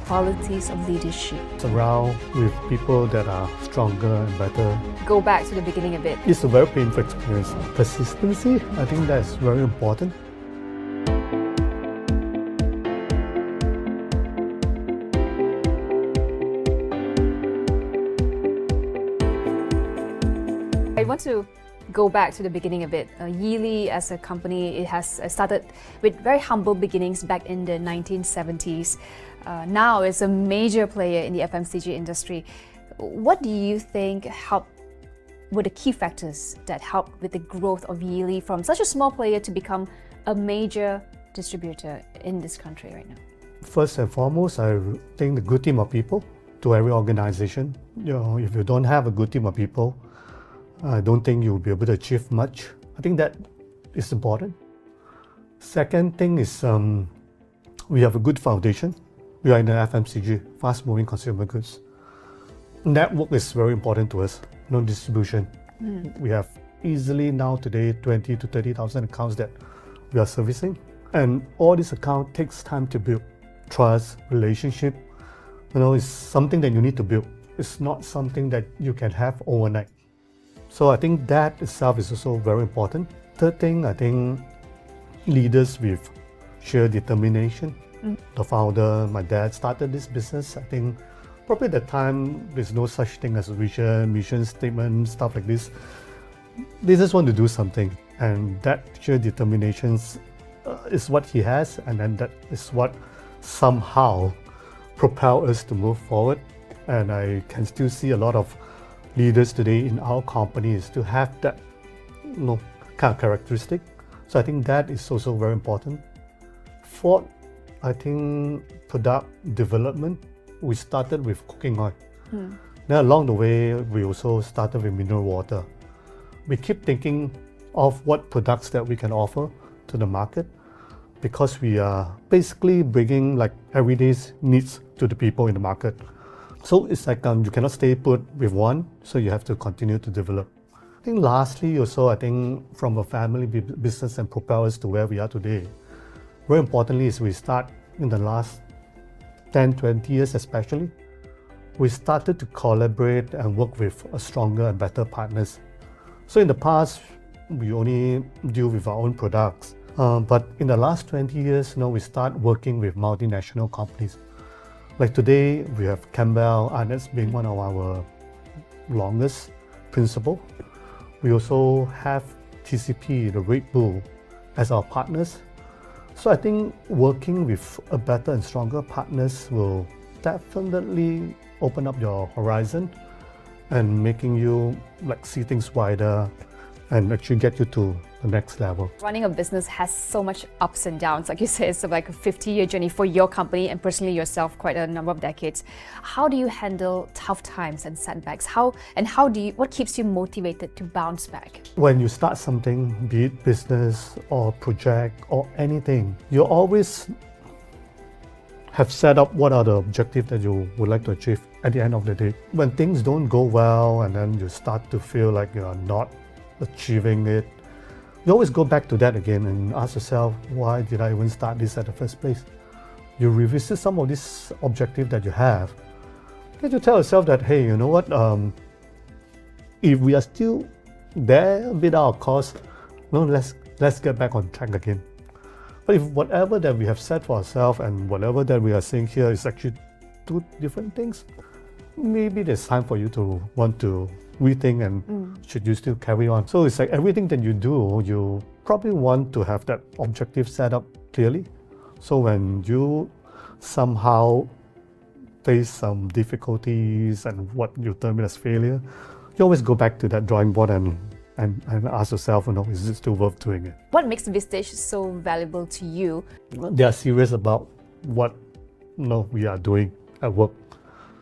qualities of leadership? Surround with people that are stronger and better. Go back to the beginning a bit. It's a very painful experience. Persistency, I think that's very important. I want to go back to the beginning a bit. Yee Lee as a company, it has started with very humble beginnings back in the 1970s. Now it's a major player in the FMCG industry. What do you think were the key factors that helped with the growth of Yee Lee from such a small player to become a major distributor in this country right now? First and foremost, I think the good team of people to every organization. If you don't have a good team of people, I don't think you'll be able to achieve much. I think that is important. Second thing is we have a good foundation. We are in the FMCG, fast-moving consumer goods. Network is very important to us, distribution. We have easily now today 20 to 30,000 accounts that we are servicing. And all these accounts takes time to build. Trust, relationship, it's something that you need to build. It's not something that you can have overnight. So I think that itself is also very important. Third thing, I think leaders with sheer determination. The founder, my dad, started this business. I think probably at the time there's no such thing as a vision, mission statement, stuff like this. They just want to do something, and that sheer determination is what he has, and then that is what somehow propelled us to move forward. And I can still see a lot of leaders today in our company is to have that kind of characteristic. So I think that is also very important. Fourth, I think product development. We started with cooking oil. Then along the way, we also started with mineral water. We keep thinking of what products that we can offer to the market, because we are basically bringing like everyday needs to the people in the market. So it's like you cannot stay put with one, so you have to continue to develop. I think lastly also, I think from a family business and propel us to where we are today. Very importantly is we start in the last 10, 20 years especially, we started to collaborate and work with a stronger and better partners. So in the past, we only deal with our own products. But in the last 20 years, we start working with multinational companies. Like today, we have Campbell Arnott's being one of our longest principal. We also have TCP, the Red Bull, as our partners. So I think working with a better and stronger partners will definitely open up your horizon and making you see things wider and actually get you to the next level. Running a business has so much ups and downs. Like you said, it's like a 50-year journey for your company and personally yourself, quite a number of decades. How do you handle tough times and setbacks? What keeps you motivated to bounce back? When you start something, be it business or project or anything, you always have set up what are the objectives that you would like to achieve at the end of the day. When things don't go well and then you start to feel like you are not achieving it, you always go back to that again and ask yourself, why did I even start this at the first place? You revisit some of these objectives that you have. Then you tell yourself that, hey, you know what? If we are still there with our course, let's get back on track again. But if whatever that we have set for ourselves and whatever that we are saying here is actually two different things, maybe there's time for you to want to rethink and should you still carry on. So it's like everything that you do, you probably want to have that objective set up clearly. So when you somehow face some difficulties and what you term as failure, you always go back to that drawing board and ask yourself, is it still worth doing it? What makes Vistage so valuable to you? They are serious about what we are doing at work.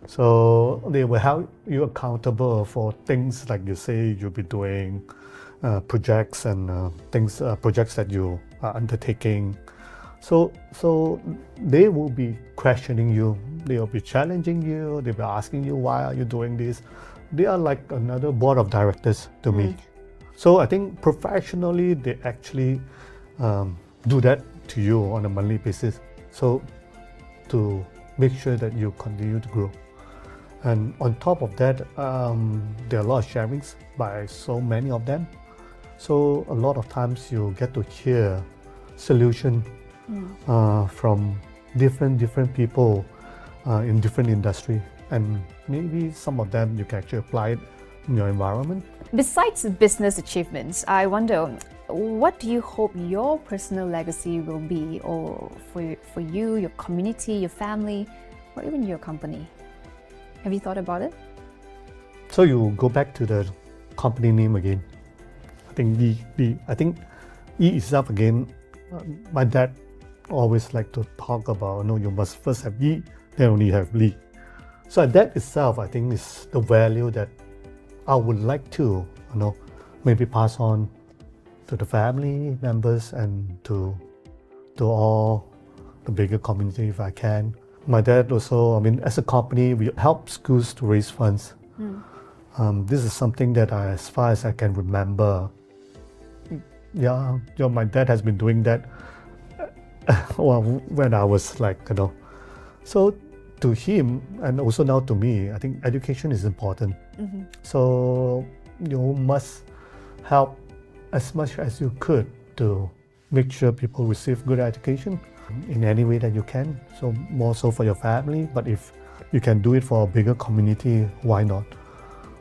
So they will help you accountable for things like you say you'll be doing, projects and projects that you are undertaking. So they will be questioning you, they will be challenging you, they will be asking you, why are you doing this? They are like another board of directors to me. So I think professionally, they actually do that to you on a monthly basis. So to make sure that you continue to grow. And on top of that, there are a lot of sharings by so many of them. So a lot of times you get to hear solution from different people in different industry, and maybe some of them you can actually apply it in your environment. Besides business achievements, I wonder, what do you hope your personal legacy will be, or for you, your community, your family, or even your company? Have you thought about it? So you go back to the company name again. I think Yee itself again. My dad always like to talk about, you must first have Yee, then only have Lee. So that itself, I think, is the value that I would like to, maybe pass on to the family members and to all the bigger community if I can. My dad also, as a company, we help schools to raise funds. This is something that as far as I can remember, my dad has been doing that when I was so to him and also now to me, I think education is important. So you must help as much as you could to make sure people receive good education in any way that you can. So more so for your family, but if you can do it for a bigger community, why not?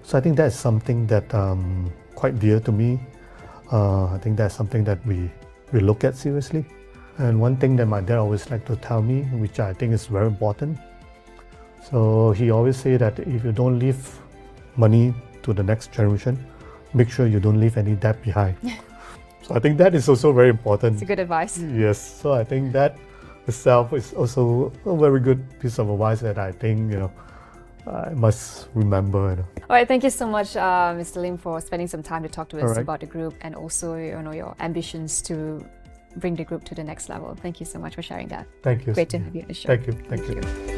So I think that's something that quite dear to me. I think that's something that we look at seriously. And one thing that my dad always liked to tell me, which I think is very important. So he always say that if you don't leave money to the next generation, make sure you don't leave any debt behind. So I think that is also very important. It's a good advice. Yes, so I think that itself is also a very good piece of advice that I think, I must remember. All right, thank you so much, Mr. Lim, for spending some time to talk to us right. about the group and also your ambitions to bring the group to the next level. Thank you so much for sharing that. Thank you. Great to have you on the show. Thank you.